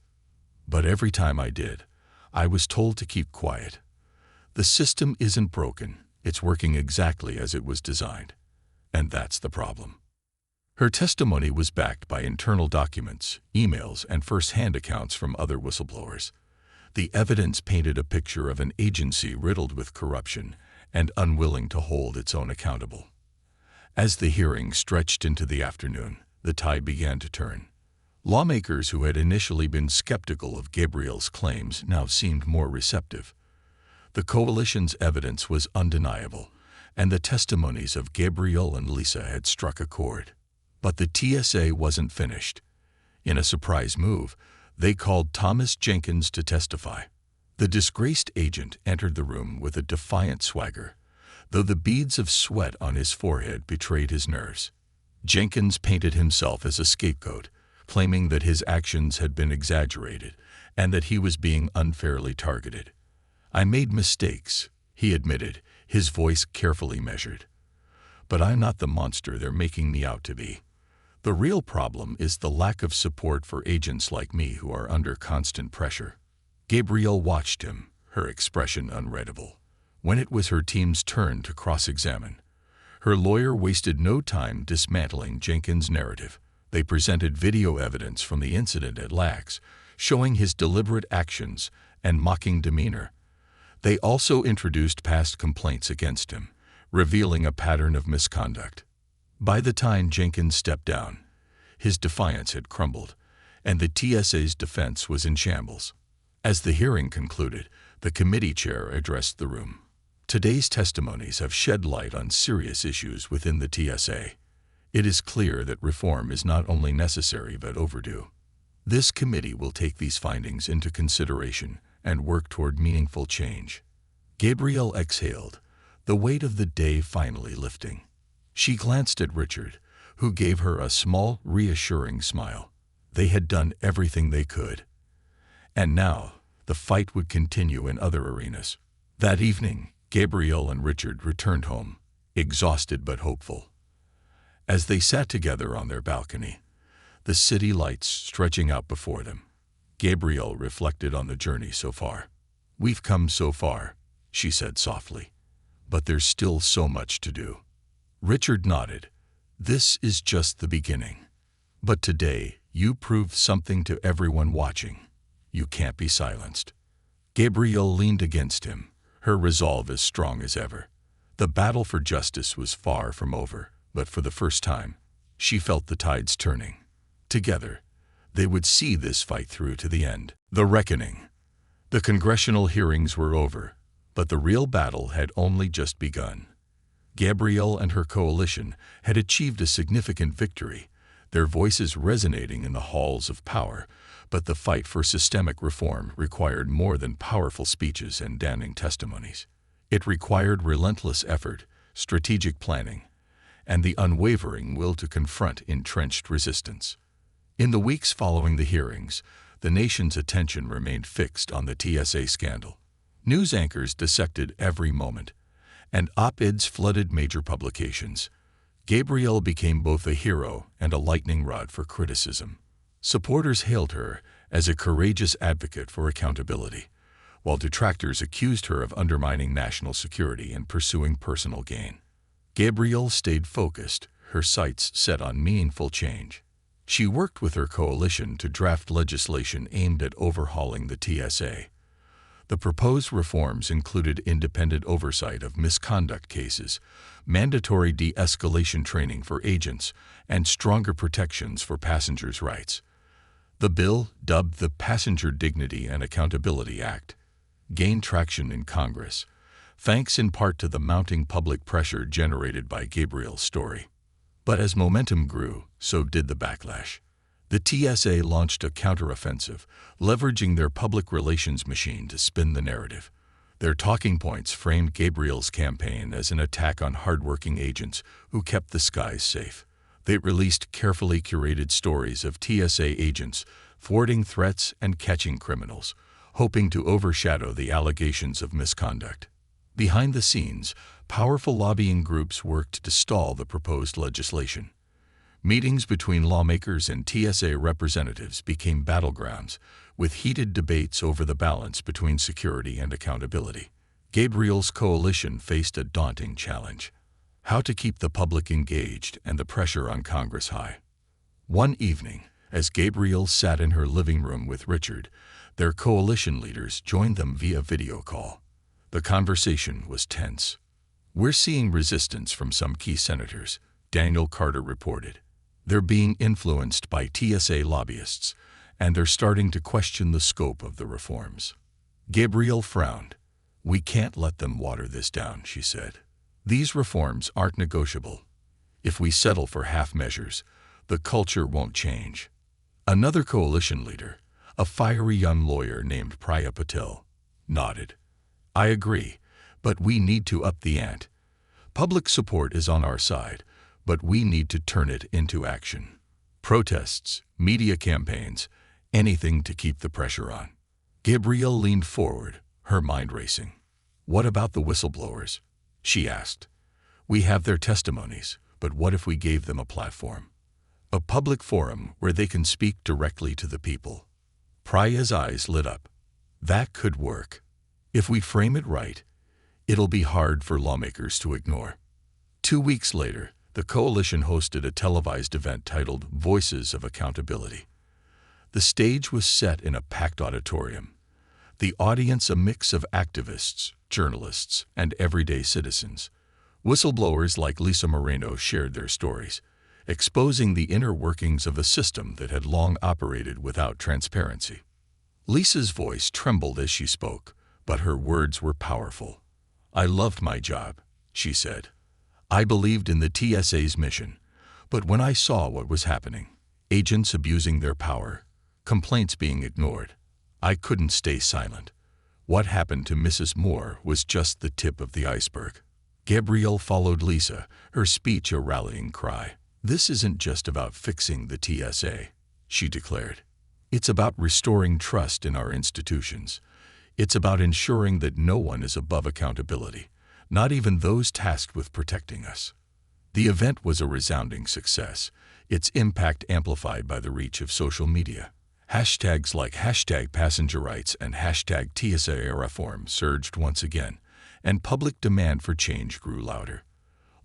"But every time I did, I was told to keep quiet. The system isn't broken, it's working exactly as it was designed. And that's the problem." Her testimony was backed by internal documents, emails, and first-hand accounts from other whistleblowers. The evidence painted a picture of an agency riddled with corruption and unwilling to hold its own accountable. As the hearing stretched into the afternoon, the tide began to turn. Lawmakers who had initially been skeptical of Gabrielle's claims now seemed more receptive. The coalition's evidence was undeniable, and the testimonies of Gabrielle and Lisa had struck a chord. But the TSA wasn't finished. In a surprise move, they called Thomas Jenkins to testify. The disgraced agent entered the room with a defiant swagger, though the beads of sweat on his forehead betrayed his nerves. Jenkins painted himself as a scapegoat, claiming that his actions had been exaggerated and that he was being unfairly targeted. "I made mistakes," he admitted, his voice carefully measured. "But I'm not the monster they're making me out to be. The real problem is the lack of support for agents like me who are under constant pressure." Gabrielle watched him, her expression unreadable. When it was her team's turn to cross-examine, her lawyer wasted no time dismantling Jenkins' narrative. They presented video evidence from the incident at LAX, showing his deliberate actions and mocking demeanor, They also introduced past complaints against him, revealing a pattern of misconduct. By the time Jenkins stepped down, his defiance had crumbled, and the TSA's defense was in shambles. As the hearing concluded, the committee chair addressed the room. Today's testimonies have shed light on serious issues within the TSA. It is clear that reform is not only necessary but overdue. This committee will take these findings into consideration and work toward meaningful change. Gabrielle exhaled, the weight of the day finally lifting. She glanced at Richard, who gave her a small, reassuring smile. They had done everything they could. And now, the fight would continue in other arenas. That evening, Gabrielle and Richard returned home, exhausted but hopeful. As they sat together on their balcony, the city lights stretching out before them, Gabrielle reflected on the journey so far. "We've come so far," she said softly, "but there's still so much to do." Richard nodded. "This is just the beginning. But today, you proved something to everyone watching. You can't be silenced." Gabrielle leaned against him, her resolve as strong as ever. The battle for justice was far from over, but for the first time, she felt the tides turning. Together, they would see this fight through to the end. The reckoning. The congressional hearings were over, but the real battle had only just begun. Gabrielle and her coalition had achieved a significant victory, their voices resonating in the halls of power, but the fight for systemic reform required more than powerful speeches and damning testimonies. It required relentless effort, strategic planning, and the unwavering will to confront entrenched resistance. In the weeks following the hearings, the nation's attention remained fixed on the TSA scandal. News anchors dissected every moment, and op-eds flooded major publications. Gabrielle became both a hero and a lightning rod for criticism. Supporters hailed her as a courageous advocate for accountability, while detractors accused her of undermining national security and pursuing personal gain. Gabrielle stayed focused, her sights set on meaningful change. She worked with her coalition to draft legislation aimed at overhauling the TSA. The proposed reforms included independent oversight of misconduct cases, mandatory de-escalation training for agents, and stronger protections for passengers' rights. The bill, dubbed the Passenger Dignity and Accountability Act, gained traction in Congress, thanks in part to the mounting public pressure generated by Gabrielle's story. But as momentum grew, so did the backlash. The TSA launched a counteroffensive, leveraging their public relations machine to spin the narrative. Their talking points framed Gabrielle's campaign as an attack on hardworking agents who kept the skies safe. They released carefully curated stories of TSA agents thwarting threats and catching criminals, hoping to overshadow the allegations of misconduct. Behind the scenes, powerful lobbying groups worked to stall the proposed legislation. Meetings between lawmakers and TSA representatives became battlegrounds, with heated debates over the balance between security and accountability. Gabrielle's coalition faced a daunting challenge: how to keep the public engaged and the pressure on Congress high. One evening, as Gabrielle sat in her living room with Richard, their coalition leaders joined them via video call. The conversation was tense. "We're seeing resistance from some key senators," Daniel Carter reported. "They're being influenced by TSA lobbyists, and they're starting to question the scope of the reforms." Gabrielle frowned. "We can't let them water this down," she said. "These reforms aren't negotiable. If we settle for half measures, the culture won't change." Another coalition leader, a fiery young lawyer named Priya Patel, nodded. "I agree, but we need to up the ante. Public support is on our side, but we need to turn it into action. Protests, media campaigns, anything to keep the pressure on." Gabrielle leaned forward, her mind racing. "What about the whistleblowers?" she asked. "We have their testimonies, but what if we gave them a platform? A public forum where they can speak directly to the people." Priya's eyes lit up. "That could work. If we frame it right, it'll be hard for lawmakers to ignore." 2 weeks later, the coalition hosted a televised event titled Voices of Accountability. The stage was set in a packed auditorium. The audience a mix of activists, journalists, and everyday citizens. Whistleblowers like Lisa Moreno shared their stories, exposing the inner workings of a system that had long operated without transparency. Lisa's voice trembled as she spoke, but her words were powerful. "I loved my job," she said. "I believed in the TSA's mission, but when I saw what was happening, agents abusing their power, complaints being ignored, I couldn't stay silent. What happened to Mrs. Moore was just the tip of the iceberg." Gabrielle followed Lisa, her speech a rallying cry. "This isn't just about fixing the TSA," she declared. "It's about restoring trust in our institutions. It's about ensuring that no one is above accountability, not even those tasked with protecting us." The event was a resounding success, its impact amplified by the reach of social media. Hashtags like #PassengerRights and #TSA reform surged once again, and public demand for change grew louder.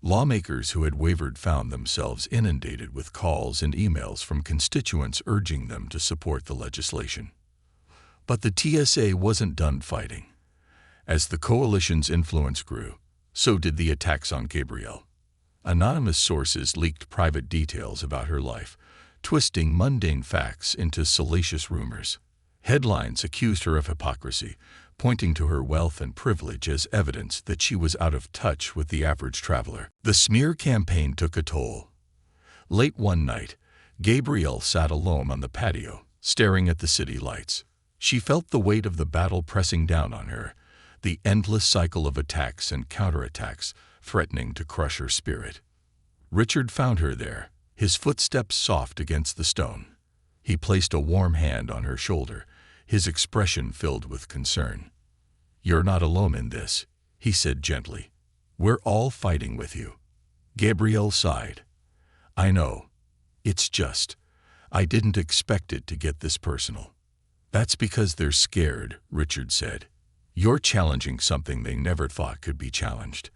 Lawmakers who had wavered found themselves inundated with calls and emails from constituents urging them to support the legislation. But the TSA wasn't done fighting. As the coalition's influence grew, so did the attacks on Gabrielle. Anonymous sources leaked private details about her life, twisting mundane facts into salacious rumors. Headlines accused her of hypocrisy, pointing to her wealth and privilege as evidence that she was out of touch with the average traveler. The smear campaign took a toll. Late one night, Gabrielle sat alone on the patio, staring at the city lights. She felt the weight of the battle pressing down on her, the endless cycle of attacks and counterattacks threatening to crush her spirit. Richard found her there, his footsteps soft against the stone. He placed a warm hand on her shoulder, his expression filled with concern. "You're not alone in this," he said gently. "We're all fighting with you." Gabrielle sighed. "I know. It's just, I didn't expect it to get this personal." "That's because they're scared," Richard said. "You're challenging something they never thought could be challenged.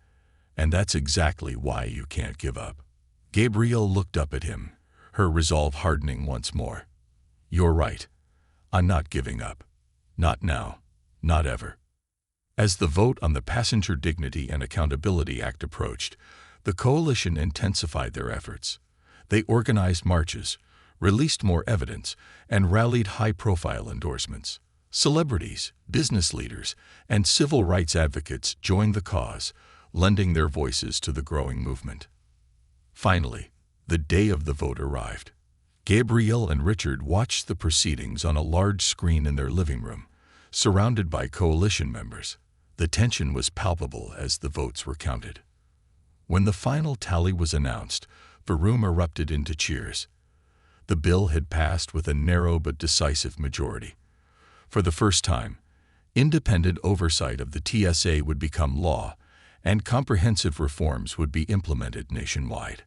And that's exactly why you can't give up." Gabrielle looked up at him, her resolve hardening once more. "You're right. I'm not giving up. Not now. Not ever." As the vote on the Passenger Dignity and Accountability Act approached, the coalition intensified their efforts. They organized marches, released more evidence, and rallied high-profile endorsements. Celebrities, business leaders, and civil rights advocates joined the cause, lending their voices to the growing movement. Finally, the day of the vote arrived. Gabrielle and Richard watched the proceedings on a large screen in their living room, surrounded by coalition members. The tension was palpable as the votes were counted. When the final tally was announced, the room erupted into cheers. The bill had passed with a narrow but decisive majority. For the first time, independent oversight of the TSA would become law, and comprehensive reforms would be implemented nationwide.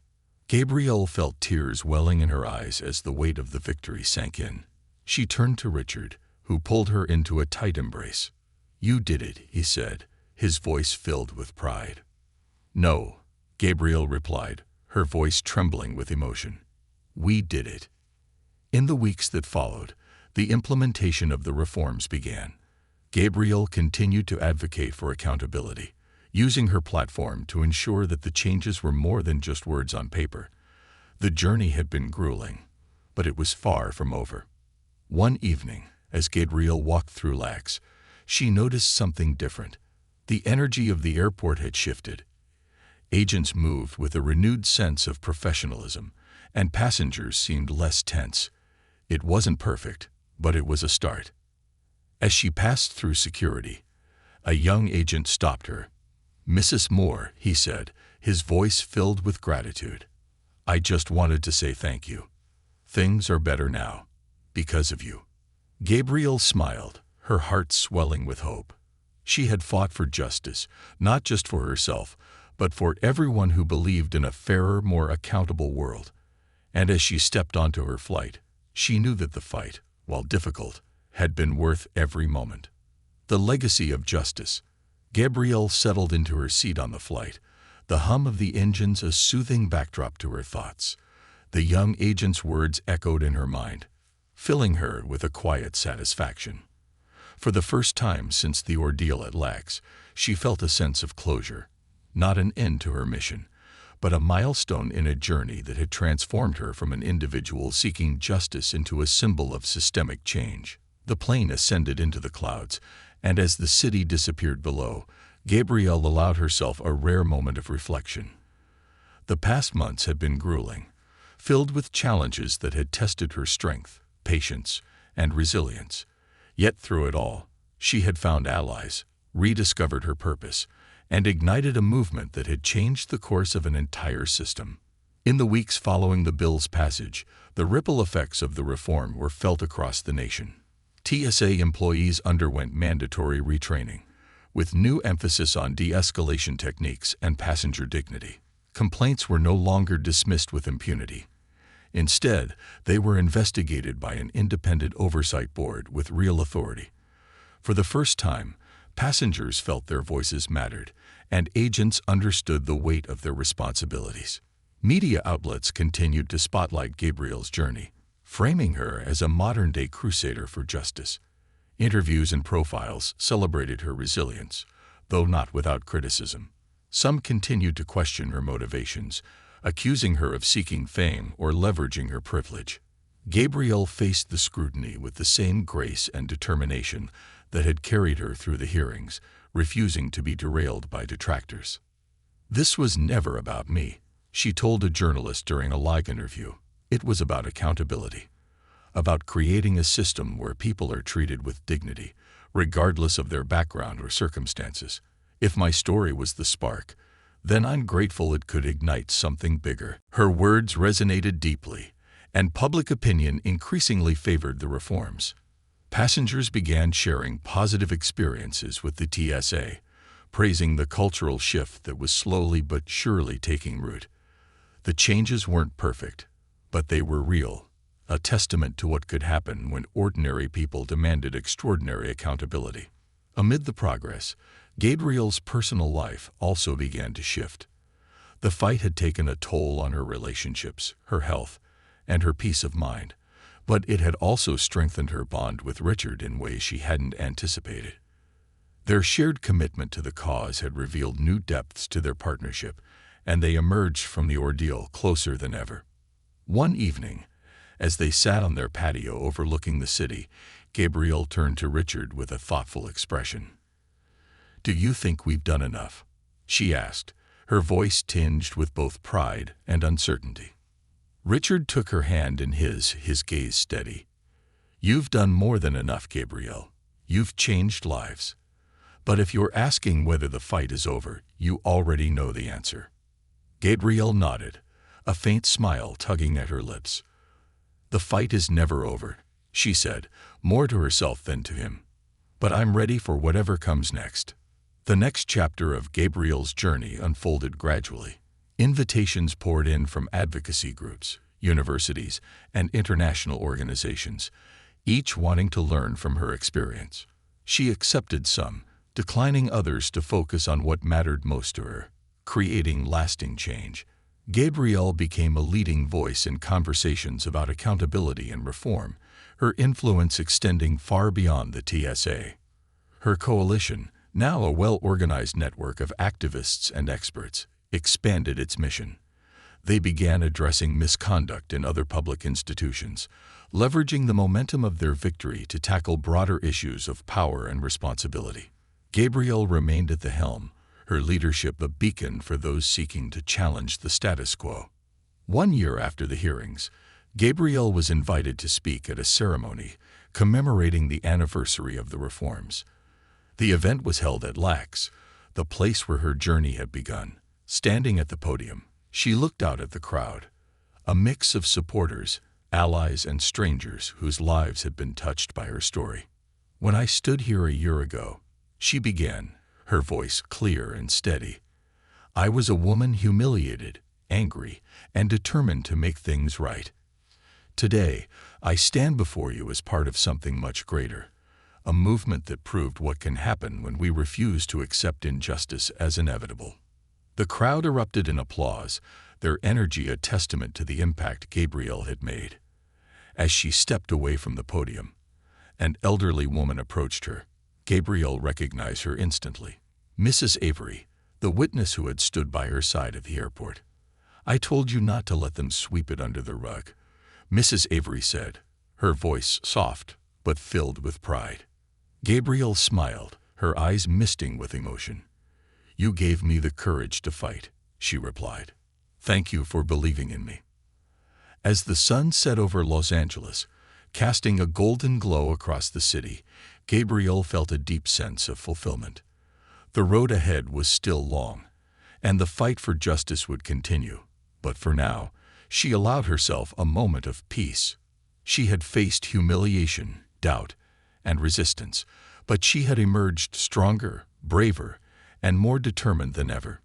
Gabrielle felt tears welling in her eyes as the weight of the victory sank in. She turned to Richard, who pulled her into a tight embrace. "You did it," he said, his voice filled with pride. "No," Gabrielle replied, her voice trembling with emotion. "We did it." In the weeks that followed, the implementation of the reforms began. Gabrielle continued to advocate for accountability, using her platform to ensure that the changes were more than just words on paper. The journey had been grueling, but it was far from over. One evening, as Gabrielle walked through LAX, she noticed something different. The energy of the airport had shifted. Agents moved with a renewed sense of professionalism, and passengers seemed less tense. It wasn't perfect, but it was a start. As she passed through security, a young agent stopped her. "Mrs. Moore," he said, his voice filled with gratitude. "I just wanted to say thank you. Things are better now, because of you." Gabrielle smiled, her heart swelling with hope. She had fought for justice, not just for herself, but for everyone who believed in a fairer, more accountable world. And as she stepped onto her flight, she knew that the fight, while difficult, had been worth every moment. The legacy of justice. Gabrielle settled into her seat on the flight, the hum of the engines a soothing backdrop to her thoughts. The young agent's words echoed in her mind, filling her with a quiet satisfaction. For the first time since the ordeal at Lax, she felt a sense of closure, not an end to her mission, but a milestone in a journey that had transformed her from an individual seeking justice into a symbol of systemic change. The plane ascended into the clouds, and as the city disappeared below, Gabrielle allowed herself a rare moment of reflection. The past months had been grueling, filled with challenges that had tested her strength, patience, and resilience. Yet through it all, she had found allies, rediscovered her purpose, and ignited a movement that had changed the course of an entire system. In the weeks following the bill's passage, the ripple effects of the reform were felt across the nation. TSA employees underwent mandatory retraining, with new emphasis on de-escalation techniques and passenger dignity. Complaints were no longer dismissed with impunity. Instead, they were investigated by an independent oversight board with real authority. For the first time, passengers felt their voices mattered, and agents understood the weight of their responsibilities. Media outlets continued to spotlight Gabrielle's journey, framing her as a modern-day crusader for justice. Interviews and profiles celebrated her resilience, though not without criticism. Some continued to question her motivations, accusing her of seeking fame or leveraging her privilege. Gabrielle faced the scrutiny with the same grace and determination that had carried her through the hearings, refusing to be derailed by detractors. "This was never about me," she told a journalist during a live interview. "It was about accountability, about creating a system where people are treated with dignity, regardless of their background or circumstances. If my story was the spark, then I'm grateful it could ignite something bigger." Her words resonated deeply, and public opinion increasingly favored the reforms. Passengers began sharing positive experiences with the TSA, praising the cultural shift that was slowly but surely taking root. The changes weren't perfect, but they were real, a testament to what could happen when ordinary people demanded extraordinary accountability. Amid the progress, Gabrielle's personal life also began to shift. The fight had taken a toll on her relationships, her health, and her peace of mind, but it had also strengthened her bond with Richard in ways she hadn't anticipated. Their shared commitment to the cause had revealed new depths to their partnership, and they emerged from the ordeal closer than ever. One evening, as they sat on their patio overlooking the city, Gabrielle turned to Richard with a thoughtful expression. "Do you think we've done enough?" she asked, her voice tinged with both pride and uncertainty. Richard took her hand in his gaze steady. "You've done more than enough, Gabrielle. You've changed lives. But if you're asking whether the fight is over, you already know the answer." Gabrielle nodded, a faint smile tugging at her lips. "The fight is never over," she said, more to herself than to him. "But I'm ready for whatever comes next." The next chapter of Gabrielle's journey unfolded gradually. Invitations poured in from advocacy groups, universities, and international organizations, each wanting to learn from her experience. She accepted some, declining others to focus on what mattered most to her, creating lasting change. Gabrielle became a leading voice in conversations about accountability and reform, her influence extending far beyond the TSA. Her coalition, now a well-organized network of activists and experts, expanded its mission. They began addressing misconduct in other public institutions, leveraging the momentum of their victory to tackle broader issues of power and responsibility. Gabrielle remained at the helm, her leadership a beacon for those seeking to challenge the status quo. 1 year after the hearings, Gabrielle was invited to speak at a ceremony commemorating the anniversary of the reforms. The event was held at Lax, the place where her journey had begun. Standing at the podium, she looked out at the crowd, a mix of supporters, allies, and strangers whose lives had been touched by her story. "When I stood here a year ago," she began, her voice clear and steady, "I was a woman humiliated, angry, and determined to make things right. Today, I stand before you as part of something much greater, a movement that proved what can happen when we refuse to accept injustice as inevitable." The crowd erupted in applause, their energy a testament to the impact Gabrielle had made. As she stepped away from the podium, an elderly woman approached her, Gabrielle recognized her instantly. Mrs. Avery, the witness who had stood by her side at the airport. "I told you not to let them sweep it under the rug," Mrs. Avery said, her voice soft but filled with pride. Gabrielle smiled, her eyes misting with emotion. "You gave me the courage to fight," she replied. "Thank you for believing in me." As the sun set over Los Angeles, casting a golden glow across the city, Gabrielle felt a deep sense of fulfillment. The road ahead was still long, and the fight for justice would continue. But for now, she allowed herself a moment of peace. She had faced humiliation, doubt, and resistance, but she had emerged stronger, braver, and more determined than ever.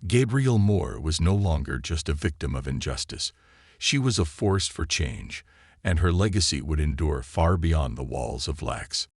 Gabrielle Moore was no longer just a victim of injustice. She was a force for change, and her legacy would endure far beyond the walls of Lax.